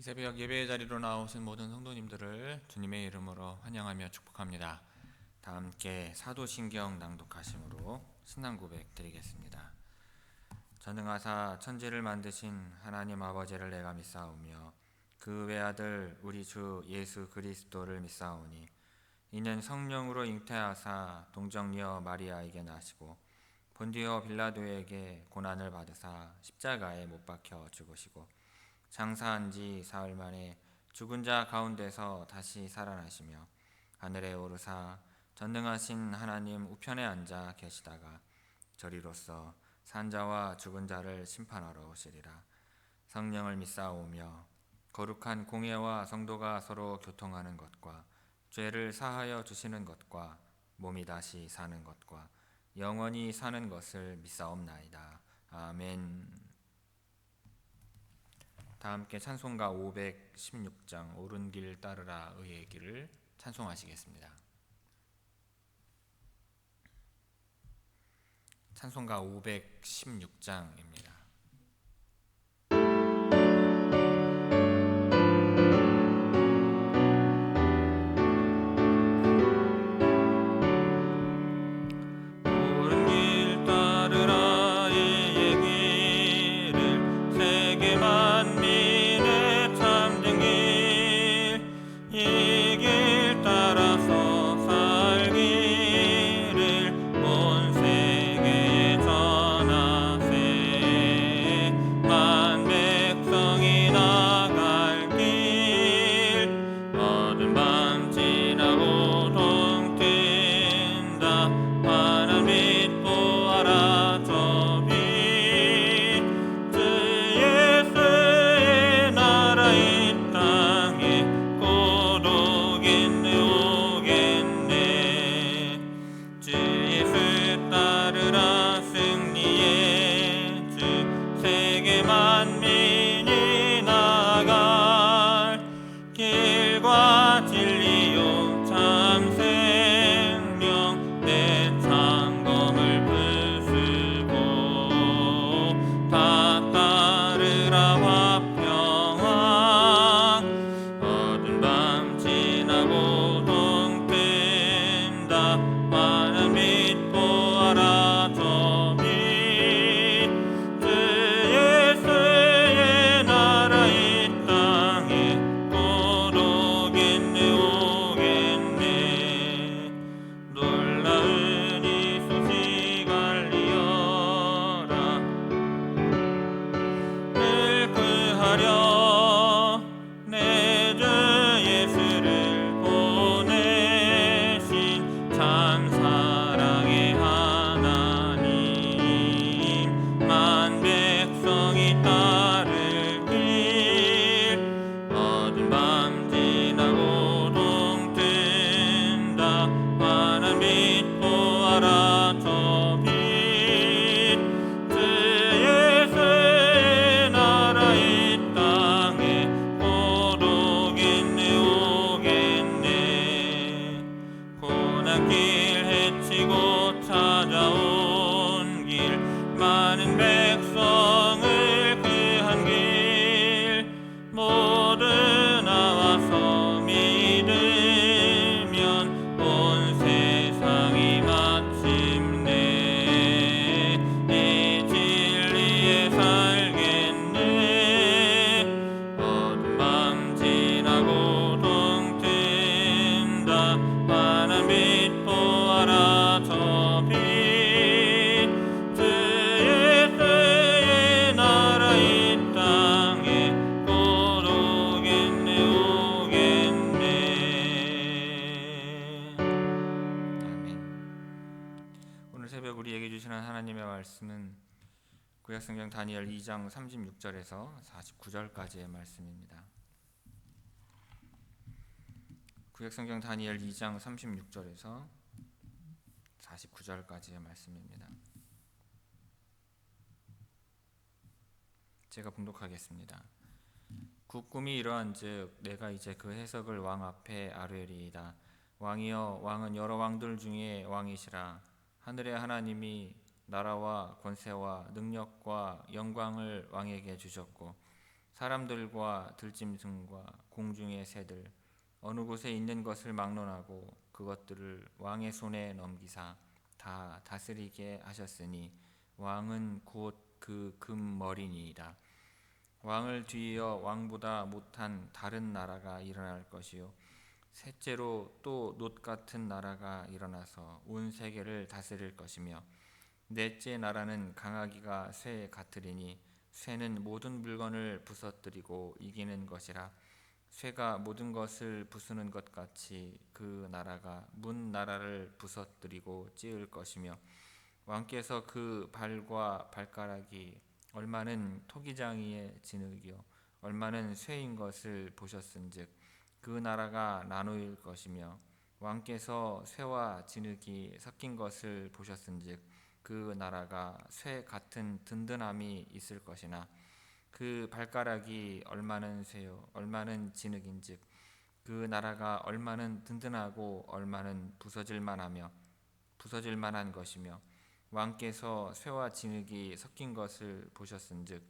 새벽 예배의 자리로 나오신 모든 성도님들을 주님의 이름으로 환영하며 축복합니다. 다 함께 사도신경 낭독하심으로 신앙 고백 드리겠습니다. 전능하사 천지를 만드신 하나님 아버지를 내가 믿사오며 그 외아들 우리 주 예수 그리스도를 믿사오니 이는 성령으로 잉태하사 동정녀 마리아에게 나시고 본디오 빌라도에게 고난을 받으사 십자가에 못 박혀 죽으시고 장사한 지 사흘 만에 죽은 자 가운데서 다시 살아나시며 하늘에 오르사 전능하신 하나님 우편에 앉아 계시다가 저리로서 산자와 죽은 자를 심판하러 오시리라. 성령을 믿사오며 거룩한 공예와 성도가 서로 교통하는 것과 죄를 사하여 주시는 것과 몸이 다시 사는 것과 영원히 사는 것을 믿사옵나이다. 아멘. 다 함께 찬송가 516장 옳은 길 따르라 의의 길을 찬송하시겠습니다. 찬송가 516장입니다. 말씀은 구약성경 다니엘 2장 36절에서 49절까지의 말씀입니다. 구약성경 다니엘 2장 36절에서 49절까지의 말씀입니다. 제가 봉독하겠습니다. 꿈이 이러한즉 내가 이제 그 해석을 왕 앞에 아뢰리이다. 왕이여, 왕은 여러 왕들 중에 왕이시라. 하늘의 하나님이 나라와 권세와 능력과 영광을 왕에게 주셨고 사람들과 들짐승과 공중의 새들 어느 곳에 있는 것을 막론하고 그것들을 왕의 손에 넘기사 다 다스리게 하셨으니 왕은 곧 그 금머리니이다. 왕을 뒤이어 왕보다 못한 다른 나라가 일어날 것이요 셋째로 또 놋 같은 나라가 일어나서 온 세계를 다스릴 것이며 넷째 나라는 강하기가 쇠 같으리니 쇠는 모든 물건을 부서뜨리고 이기는 것이라. 쇠가 모든 것을 부수는 것 같이 그 나라가 문 나라를 부서뜨리고 찌을 것이며 왕께서 그 발과 발가락이 얼마는 토기장이의 진흙이요 얼마는 쇠인 것을 보셨은즉 그 나라가 나누일 것이며 왕께서 쇠와 진흙이 섞인 것을 보셨은즉 그 나라가 쇠 같은 든든함이 있을 것이나 그 발가락이 얼마는 쇠요 얼마는 진흙인즉 그 나라가 얼마는 든든하고 얼마는 부서질 만한 것이며 왕께서 쇠와 진흙이 섞인 것을 보셨은즉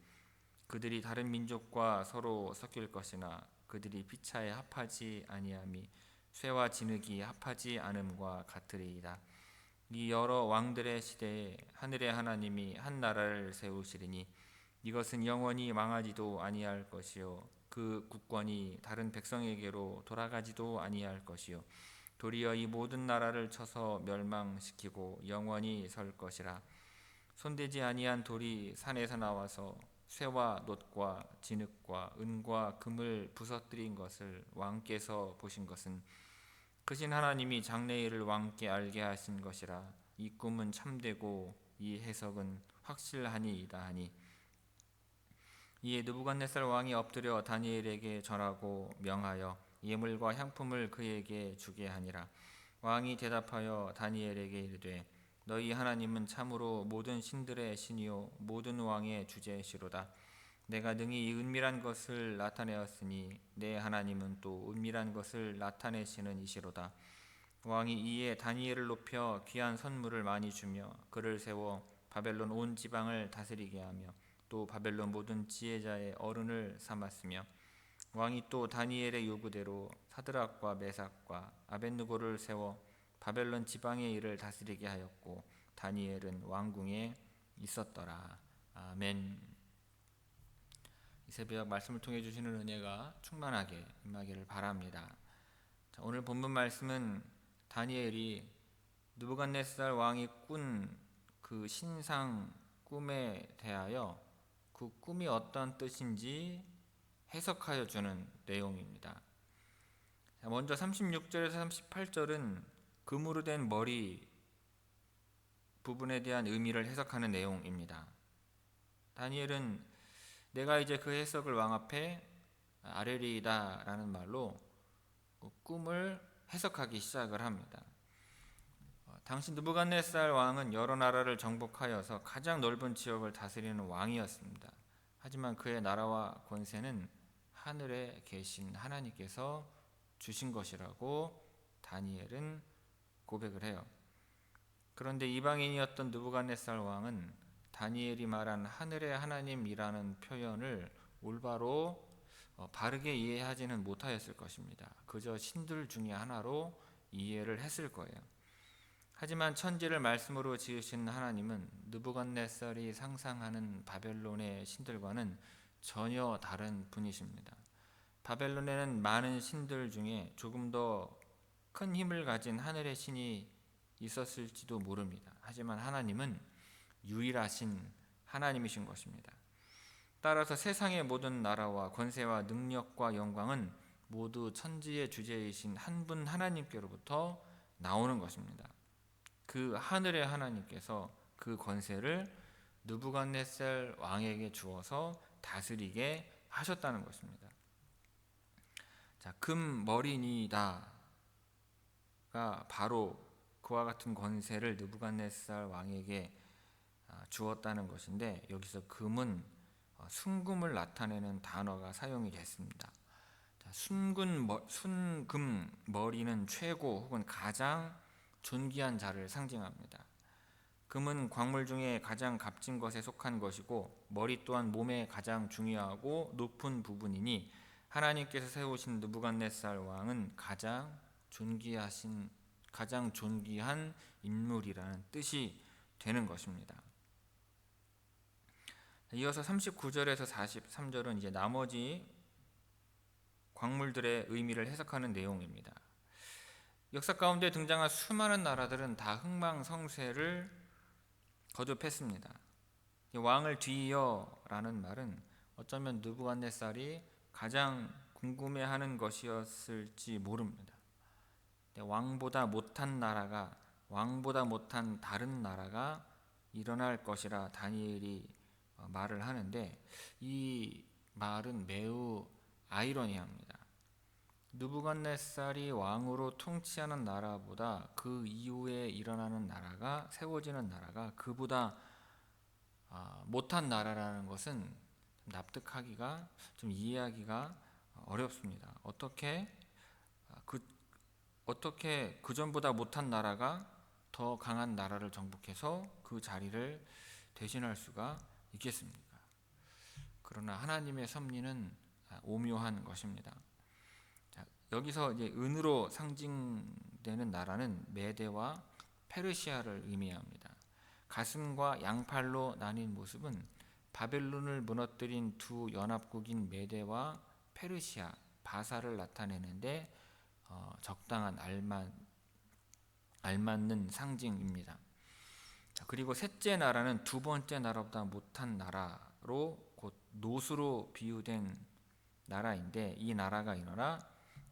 그들이 다른 민족과 서로 섞일 것이나 그들이 피차에 합하지 아니함이 쇠와 진흙이 합하지 않음과 같으리이다. 이 여러 왕들의 시대에 하늘의 하나님이 한 나라를 세우시리니 이것은 영원히 망하지도 아니할 것이요 그 국권이 다른 백성에게로 돌아가지도 아니할 것이요 도리어 이 모든 나라를 쳐서 멸망시키고 영원히 설 것이라. 손대지 아니한 돌이 산에서 나와서 쇠와 놋과 진흙과 은과 금을 부서뜨린 것을 왕께서 보신 것은 크신 하나님이 장래일을 왕께 알게 하신 것이라. 이 꿈은 참되고 이 해석은 확실하니이다 하니 이에 느부갓네살 왕이 엎드려 다니엘에게 전하고 명하여 예물과 향품을 그에게 주게 하니라. 왕이 대답하여 다니엘에게 이르되 너희 하나님은 참으로 모든 신들의 신이요 모든 왕의 주제시로다. 내가 능히 이 은밀한 것을 나타내었으니 내 하나님은 또 은밀한 것을 나타내시는 이시로다. 왕이 이에 다니엘을 높여 귀한 선물을 많이 주며 그를 세워 바벨론 온 지방을 다스리게 하며 또 바벨론 모든 지혜자의 어른을 삼았으며 왕이 또 다니엘의 요구대로 사드락과 메삭과 아벳느고를 세워 바벨론 지방의 일을 다스리게 하였고 다니엘은 왕궁에 있었더라. 아멘. 이 새벽 말씀을 통해 주시는 은혜가 충만하게 임하기를 바랍니다. 자, 오늘 본문 말씀은 다니엘이 느부갓네살 왕이 꾼 그 신상 꿈에 대하여 그 꿈이 어떤 뜻인지 해석하여 주는 내용입니다. 먼저 36절에서 38절은 금으로 된 머리 부분에 대한 의미를 해석하는 내용입니다. 다니엘은 내가 이제 그 해석을 왕 앞에 아뢰리이다 라는 말로 꿈을 해석하기 시작을 합니다. 당시 느부갓네살 왕은 여러 나라를 정복하여서 가장 넓은 지역을 다스리는 왕이었습니다. 하지만 그의 나라와 권세는 하늘에 계신 하나님께서 주신 것이라고 다니엘은 고백을 해요. 그런데 이방인이었던 느부갓네살 왕은 다니엘이 말한 하늘의 하나님이라는 표현을 올바로 바르게 이해하지는 못하였을 것입니다. 그저 신들 중에 하나로 이해를 했을 거예요. 하지만 천지를 말씀으로 지으신 하나님은 느부갓네살이 상상하는 바벨론의 신들과는 전혀 다른 분이십니다. 바벨론에는 많은 신들 중에 조금 더 큰 힘을 가진 하늘의 신이 있었을지도 모릅니다. 하지만 하나님은 유일하신 하나님이신 것입니다. 따라서 세상의 모든 나라와 권세와 능력과 영광은 모두 천지의 주제이신 한 분 하나님께로부터 나오는 것입니다. 그 하늘의 하나님께서 그 권세를 느부갓네살 왕에게 주어서 다스리게 하셨다는 것입니다. 자, 금머리니다가 바로 그와 같은 권세를 느부갓네살 왕에게 주었다는 것인데 여기서 금은 순금을 나타내는 단어가 사용이 됐습니다. 순금 머리는 최고 혹은 가장 존귀한 자를 상징합니다. 금은 광물 중에 가장 값진 것에 속한 것이고 머리 또한 몸의 가장 중요하고 높은 부분이니 하나님께서 세우신 느부갓네살 왕은 가장 존귀한 인물이라는 뜻이 되는 것입니다. 이어서 39절에서 43절은 이제 나머지 광물들의 의미를 해석하는 내용입니다. 역사 가운데 등장한 수많은 나라들은 다 흥망성쇠를 거듭했습니다. 왕을 뒤이어라는 말은 어쩌면 느부갓네살이 가장 궁금해하는 것이었을지 모릅니다. 왕보다 못한 다른 나라가 일어날 것이라 다니엘이 말을 하는데, 이 말은 매우 아이러니합니다. 느부갓네살이 왕으로 통치하는 나라보다 그 이후에 일어나는 나라가, 세워지는 나라가 그보다 못한 나라라는 것은 납득하기가, 좀 이해하기가 어렵습니다. 어떻게 그 전보다 못한 나라가 더 강한 나라를 정복해서 그 자리를 대신할 수가 있겠습니까? 그러나 하나님의 섭리는 오묘한 것입니다. 여기서 이제 은으로 상징되는 나라는 메대와 페르시아를 의미합니다. 가슴과 양팔로 나뉜 모습은 바벨론을 무너뜨린 두 연합국인 메대와 페르시아, 바사를 나타내는데 적당한 알맞는 상징입니다. 그리고 셋째 나라는 두 번째 나라보다 못한 나라로 곧 노수로 비유된 나라인데, 이 나라가 일어나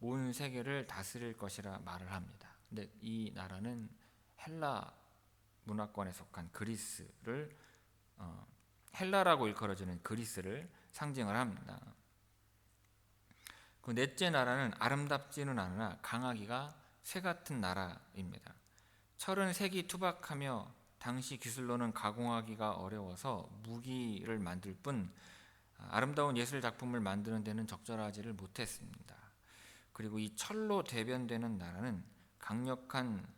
온 세계를 다스릴 것이라 말을 합니다. 근데 이 나라는 헬라 문화권에 속한 그리스를, 헬라라고 일컬어지는 그리스를 상징을 합니다. 그 넷째 나라는 아름답지는 않으나 강하기가 쇠 같은 나라입니다. 철은 색이 투박하며 당시 기술로는 가공하기가 어려워서 무기를 만들 뿐 아름다운 예술 작품을 만드는 데는 적절하지를 못했습니다. 그리고 이 철로 대변되는 나라는 강력한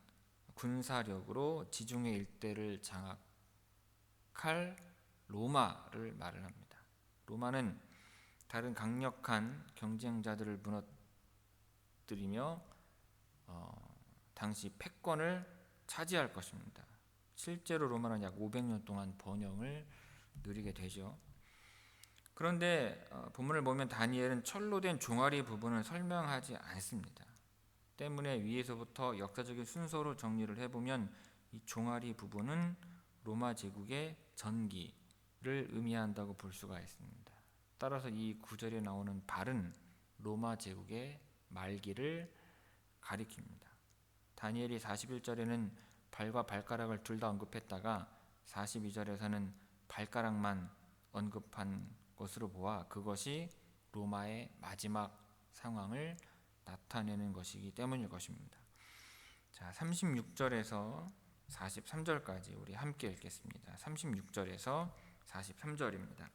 군사력으로 지중해 일대를 장악할 로마를 말을 합니다. 로마는 다른 강력한 경쟁자들을 무너뜨리며 당시 패권을 차지할 것입니다. 실제로 로마는 약 500년 동안 번영을 누리게 되죠. 그런데 본문을 보면 다니엘은 철로 된 종아리 부분을 설명하지 않습니다. 때문에 위에서부터 역사적인 순서로 정리를 해보면 이 종아리 부분은 로마 제국의 전기를 의미한다고 볼 수가 있습니다. 따라서 이 구절에 나오는 발은 로마 제국의 말기를 가리킵니다. 다니엘이 41절에는 발과 발가락을 둘 다 언급했다가 42절에서는 발가락만 언급한 것으로 보아 그것이 로마의 마지막 상황을 나타내는 것이기 때문일 것입니다. 자, 36절에서 43절까지 우리 함께 읽겠습니다. 36절에서 43절입니다.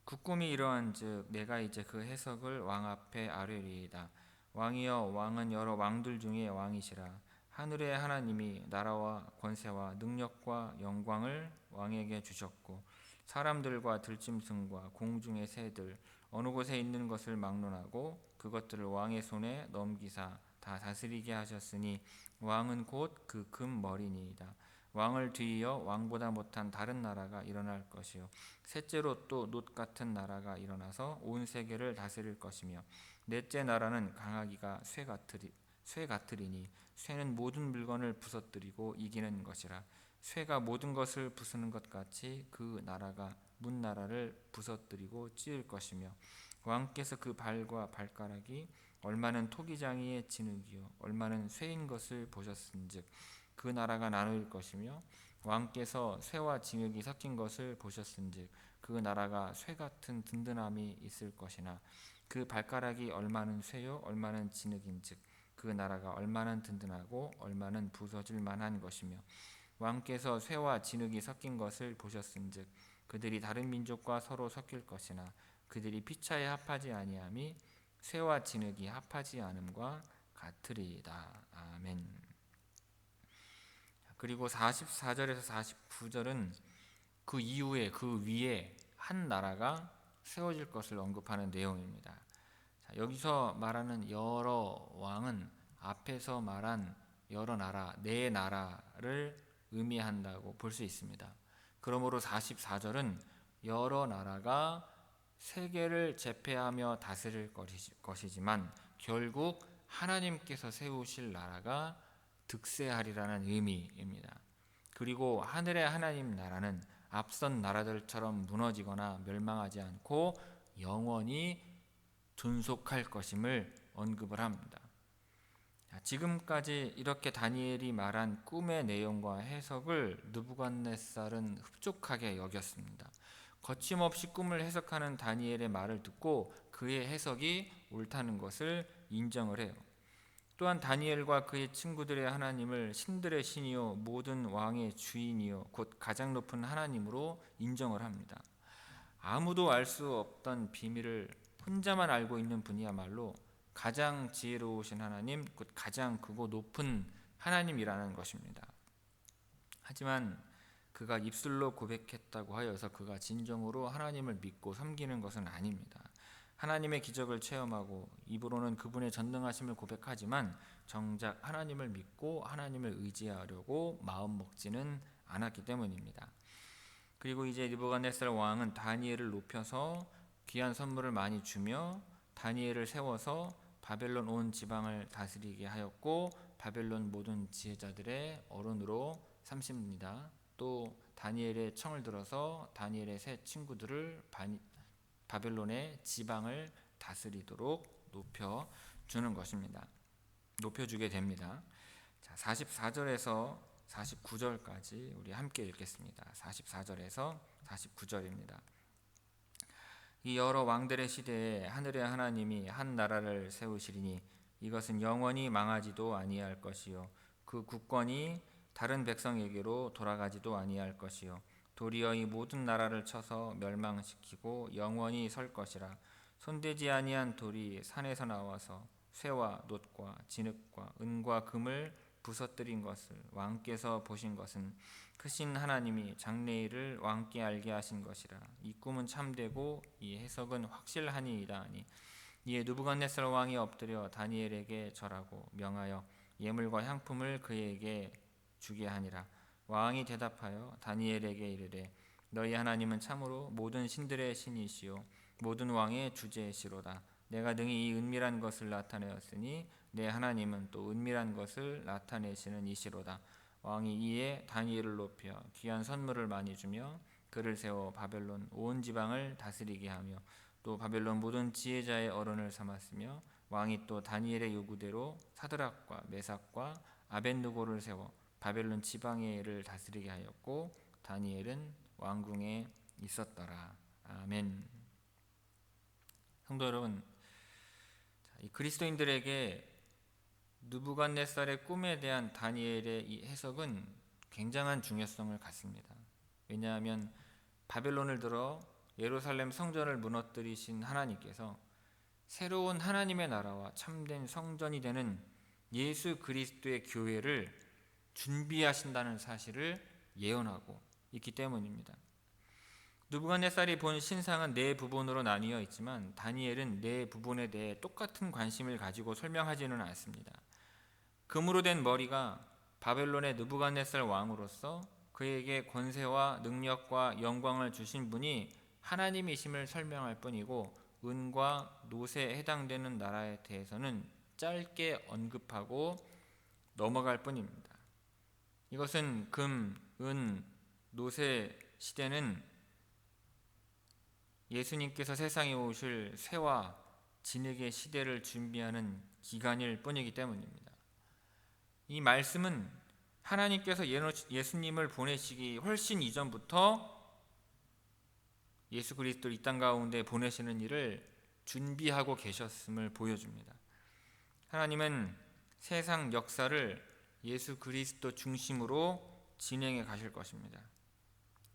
국꿈이 이러한즉 내가 이제 그 해석을 왕 앞에 아뢰리이다. 왕이여, 왕은 여러 왕들 중에 왕이시라. 하늘의 하나님이 나라와 권세와 능력과 영광을 왕에게 주셨고 사람들과 들짐승과 공중의 새들 어느 곳에 있는 것을 막론하고 그것들을 왕의 손에 넘기사 다 다스리게 하셨으니 왕은 곧 그 금머리니이다. 왕을 뒤이어 왕보다 못한 다른 나라가 일어날 것이요 셋째로 또 놋 같은 나라가 일어나서 온 세계를 다스릴 것이며 넷째 나라는 강하기가 쇠 같으리니 쇠는 모든 물건을 부서뜨리고 이기는 것이라. 쇠가 모든 것을 부수는 것 같이 그 나라가 문 나라를 부서뜨리고 찢을 것이며 왕께서 그 발과 발가락이 얼마는 토기장이의 진흙이요 얼마는 쇠인 것을 보셨은즉 그 나라가 나누일 것이며 왕께서 쇠와 진흙이 섞인 것을 보셨은즉 그 나라가 쇠 같은 든든함이 있을 것이나 그 발가락이 얼마는 쇠요 얼마는 진흙인즉 그 나라가 얼마는 든든하고 얼마는 부서질 만한 것이며 왕께서 쇠와 진흙이 섞인 것을 보셨은즉 그들이 다른 민족과 서로 섞일 것이나 그들이 피차에 합하지 아니함이 쇠와 진흙이 합하지 않음과 같으리이다. 아멘. 그리고 44절에서 49절은 그 이후에 그 위에 한 나라가 세워질 것을 언급하는 내용입니다. 자, 여기서 말하는 여러 왕은 앞에서 말한 여러 나라, 네 나라를 의미한다고 볼 수 있습니다. 그러므로 44절은 여러 나라가 세계를 제패하며 다스릴 것이지만 결국 하나님께서 세우실 나라가 득세하리라는 의미입니다. 그리고 하늘의 하나님 나라는 앞선 나라들처럼 무너지거나 멸망하지 않고 영원히 존속할 것임을 언급을 합니다. 지금까지 이렇게 다니엘이 말한 꿈의 내용과 해석을 느부갓네살은 흡족하게 여겼습니다. 거침없이 꿈을 해석하는 다니엘의 말을 듣고 그의 해석이 옳다는 것을 인정을 해요. 또한 다니엘과 그의 친구들의 하나님을 신들의 신이요 모든 왕의 주인이요 곧 가장 높은 하나님으로 인정을 합니다. 아무도 알 수 없던 비밀을 혼자만 알고 있는 분이야말로 가장 지혜로우신 하나님, 곧 가장 크고 높은 하나님이라는 것입니다. 하지만 그가 입술로 고백했다고 하여서 그가 진정으로 하나님을 믿고 섬기는 것은 아닙니다. 하나님의 기적을 체험하고 입으로는 그분의 전능하심을 고백하지만 정작 하나님을 믿고 하나님을 의지하려고 마음먹지는 않았기 때문입니다. 그리고 이제 느부갓네살 왕은 다니엘을 높여서 귀한 선물을 많이 주며 다니엘을 세워서 바벨론 온 지방을 다스리게 하였고 바벨론 모든 지혜자들의 어른으로 삼습니다. 또 다니엘의 청을 들어서 다니엘의 세 친구들을 바벨론의 지방을 다스리도록 높여주는 것입니다. 높여주게 됩니다. 자, 44절에서 49절까지 우리 함께 읽겠습니다. 44절에서 49절입니다. 이 여러 왕들의 시대에 하늘의 하나님이 한 나라를 세우시리니 이것은 영원히 망하지도 아니할 것이요 그 국권이 다른 백성에게로 돌아가지도 아니할 것이요 도리어 이 모든 나라를 쳐서 멸망시키고 영원히 설 것이라. 손대지 아니한 돌이 산에서 나와서 쇠와 놋과 진흙과 은과 금을 부서뜨린 것을 왕께서 보신 것은 크신 하나님이 장래일을 왕께 알게 하신 것이라. 이 꿈은 참되고 이 해석은 확실하니이다 하니 이에 느부갓네살 왕이 엎드려 다니엘에게 절하고 명하여 예물과 향품을 그에게 주게 하니라. 왕이 대답하여 다니엘에게 이르되 너희 하나님은 참으로 모든 신들의 신이시요 모든 왕의 주제시로다. 내가 능히 이 은밀한 것을 나타내었으니 내 하나님은 또 은밀한 것을 나타내시는 이시로다. 왕이 이에 다니엘을 높여 귀한 선물을 많이 주며 그를 세워 바벨론 온 지방을 다스리게 하며 또 바벨론 모든 지혜자의 어른을 삼았으며 왕이 또 다니엘의 요구대로 사드락과 메삭과 아벳느고를 세워 바벨론 지방의 일을 다스리게 하였고 다니엘은 왕궁에 있었더라. 아멘. 성도 여러분, 이 그리스도인들에게 느부갓네살의 꿈에 대한 다니엘의 이 해석은 굉장한 중요성을 갖습니다. 왜냐하면 바벨론을 들어 예루살렘 성전을 무너뜨리신 하나님께서 새로운 하나님의 나라와 참된 성전이 되는 예수 그리스도의 교회를 준비하신다는 사실을 예언하고 있기 때문입니다. 느부갓네살이 본 신상은 네 부분으로 나뉘어 있지만 다니엘은 네 부분에 대해 똑같은 관심을 가지고 설명하지는 않습니다. 금으로 된 머리가 바벨론의 느부갓네살 왕으로서 그에게 권세와 능력과 영광을 주신 분이 하나님이심을 설명할 뿐이고 은과 놋에 해당되는 나라에 대해서는 짧게 언급하고 넘어갈 뿐입니다. 이것은 금, 은, 놋의 시대는 예수님께서 세상에 오실 쇠와 진흙의 시대를 준비하는 기간일 뿐이기 때문입니다. 이 말씀은 하나님께서 예수님을 보내시기 훨씬 이전부터 예수 그리스도를 이 땅 가운데 보내시는 일을 준비하고 계셨음을 보여줍니다. 하나님은 세상 역사를 예수 그리스도 중심으로 진행해 가실 것입니다.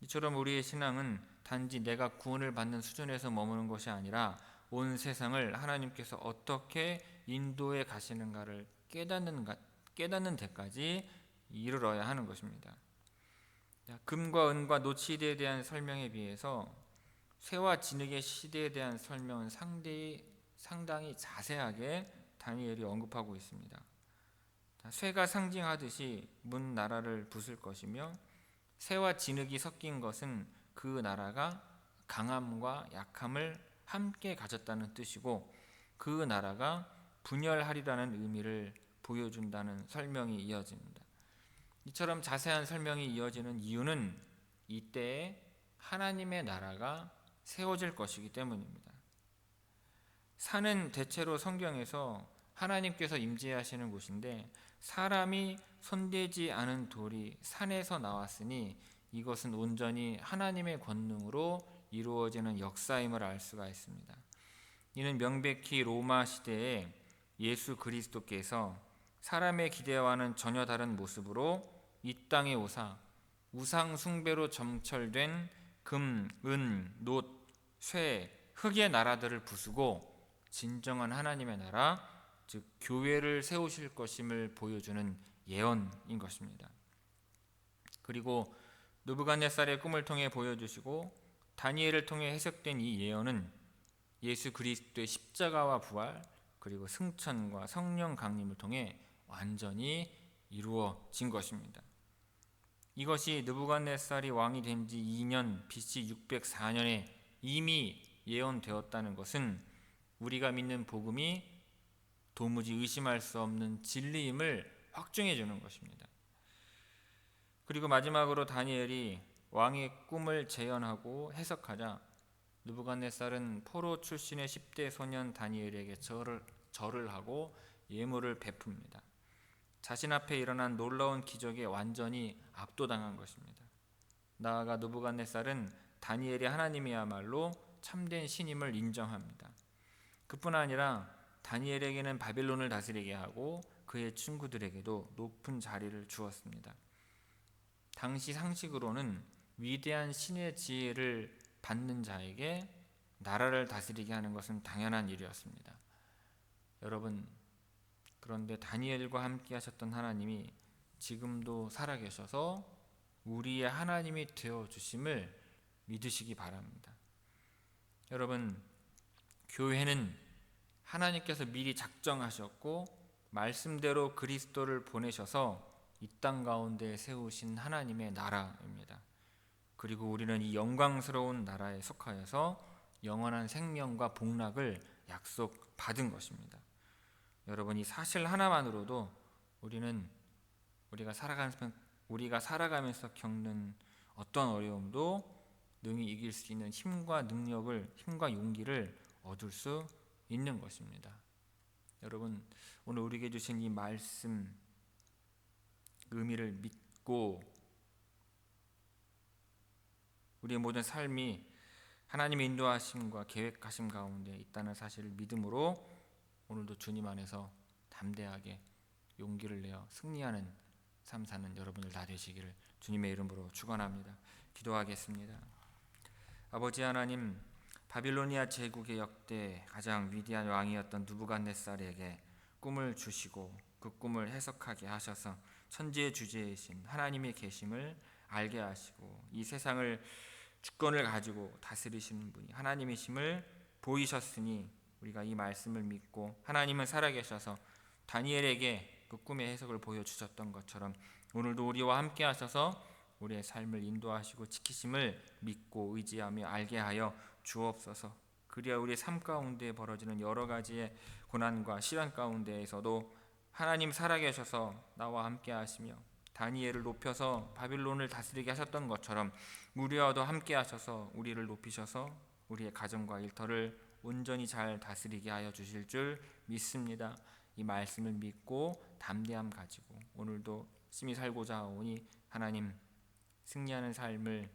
이처럼 우리의 신앙은 단지 내가 구원을 받는 수준에서 머무는 것이 아니라 온 세상을 하나님께서 어떻게 인도해 가시는가를 깨닫는 데까지 이르러야 하는 것입니다. 금과 은과 노 시대에 대한 설명에 비해서 쇠와 진흙의 시대에 대한 설명은 상당히 자세하게 다니엘이 언급하고 있습니다. 쇠가 상징하듯이 문 나라를 부술 것이며 쇠와 진흙이 섞인 것은 그 나라가 강함과 약함을 함께 가졌다는 뜻이고 그 나라가 분열하리라는 의미를 보여준다는 설명이 이어집니다. 이처럼 자세한 설명이 이어지는 이유는 이때에 하나님의 나라가 세워질 것이기 때문입니다. 산은 대체로 성경에서 하나님께서 임재하시는 곳인데 사람이 손대지 않은 돌이 산에서 나왔으니 이것은 온전히 하나님의 권능으로 이루어지는 역사임을 알 수가 있습니다. 이는 명백히 로마 시대에 예수 그리스도께서 사람의 기대와는 전혀 다른 모습으로 이 땅에 오사 우상 숭배로 점철된 금, 은, 놋, 쇠, 흙의 나라들을 부수고 진정한 하나님의 나라, 즉 교회를 세우실 것임을 보여주는 예언인 것입니다. 그리고 느부갓네살의 꿈을 통해 보여주시고 다니엘을 통해 해석된 이 예언은 예수 그리스도의 십자가와 부활 그리고 승천과 성령 강림을 통해 완전히 이루어진 것입니다. 이것이 느부갓네살이 왕이 된 지 2년 BC 604년에 이미 예언되었다는 것은 우리가 믿는 복음이 도무지 의심할 수 없는 진리임을 확증해 주는 것입니다. 그리고 마지막으로 다니엘이 왕의 꿈을 재현하고 해석하자 느부갓네살은 포로 출신의 10대 소년 다니엘에게 절을 하고 예물을 베풉니다. 자신 앞에 일어난 놀라운 기적에 완전히 압도당한 것입니다. 나아가 느부갓네살은 다니엘이 하나님이야말로 참된 신임을 인정합니다. 그뿐 아니라 다니엘에게는 바빌론을 다스리게 하고 그의 친구들에게도 높은 자리를 주었습니다. 당시 상식으로는 위대한 신의 지혜를 받는 자에게 나라를 다스리게 하는 것은 당연한 일이었습니다. 여러분, 그런데 다니엘과 함께 하셨던 하나님이 지금도 살아계셔서 우리의 하나님이 되어주심을 믿으시기 바랍니다. 여러분, 교회는 하나님께서 미리 작정하셨고 말씀대로 그리스도를 보내셔서 이 땅 가운데 세우신 하나님의 나라입니다. 그리고 우리는 이 영광스러운 나라에 속하여서 영원한 생명과 복락을 약속받은 것입니다. 여러분, 이 사실 하나만으로도 우리가 살아가면서 겪는 어떤 어려움도 능히 이길 수 있는 힘과 용기를 얻을 수 있는 것입니다. 여러분, 오늘 우리에게 주신 이 말씀 의미를 믿고 우리의 모든 삶이 하나님의 인도하심과 계획하심 가운데 있다는 사실을 믿음으로 오늘도 주님 안에서 담대하게 용기를 내어 승리하는 삶 사는 여러분들 다 되시기를 주님의 이름으로 축원합니다. 기도하겠습니다. 아버지 하나님, 바빌로니아 제국의 역대 가장 위대한 왕이었던 느부갓네살에게 꿈을 주시고 그 꿈을 해석하게 하셔서 천지의 주제이신 하나님의 계심을 알게 하시고 이 세상을 주권을 가지고 다스리시는 분이 하나님이심을 보이셨으니 우리가 이 말씀을 믿고 하나님은 살아계셔서 다니엘에게 그 꿈의 해석을 보여주셨던 것처럼 오늘도 우리와 함께 하셔서 우리의 삶을 인도하시고 지키심을 믿고 의지하며 알게 하여 주옵소서. 그리하 우리의 삶 가운데 벌어지는 여러 가지의 고난과 시련 가운데에서도 하나님 살아계셔서 나와 함께 하시며 다니엘을 높여서 바빌론을 다스리게 하셨던 것처럼 우리와도 함께 하셔서 우리를 높이셔서 우리의 가정과 일터를 온전히 잘 다스리게 하여 주실 줄 믿습니다. 이 말씀을 믿고 담대함 가지고 오늘도 열심히 살고자 하오니 하나님 승리하는 삶을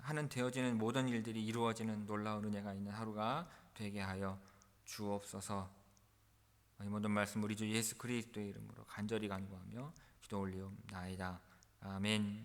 하는 되어지는 모든 일들이 이루어지는 놀라운 은혜가 있는 하루가 되게 하여 주옵소서. 이 모든 말씀 우리 주 예수 그리스도의 이름으로 간절히 간구하며 기도 올리옵나이다. 아멘.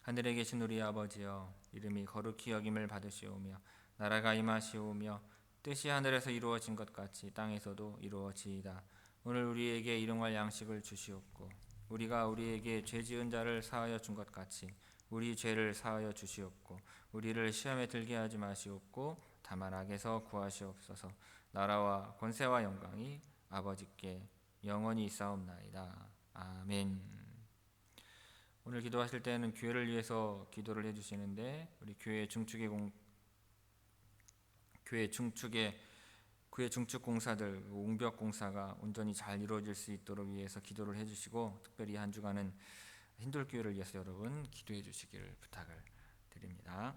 하늘에 계신 우리 아버지여, 이름이 거룩히 여김을 받으시오며 나라가 임하시오며 뜻이 하늘에서 이루어진 것 같이 땅에서도 이루어지이다. 오늘 우리에게 일용할 양식을 주시옵고 우리가 우리에게 죄 지은 자를 사하여 준 것 같이 우리 죄를 사하여 주시옵고 우리를 시험에 들게 하지 마시옵고 다만 악에서 구하시옵소서. 나라와 권세와 영광이 아버지께 영원히 있사옵나이다. 아멘. 오늘 기도하실 때는 교회를 위해서 기도를 해주시는데 우리 교회 중축 공사들 옹벽 공사가 온전히 잘 이루어질 수 있도록 위해서 기도를 해주시고 특별히 한 주간은 힌돌교회를 위해서 여러분 기도해 주시기를 부탁을 드립니다.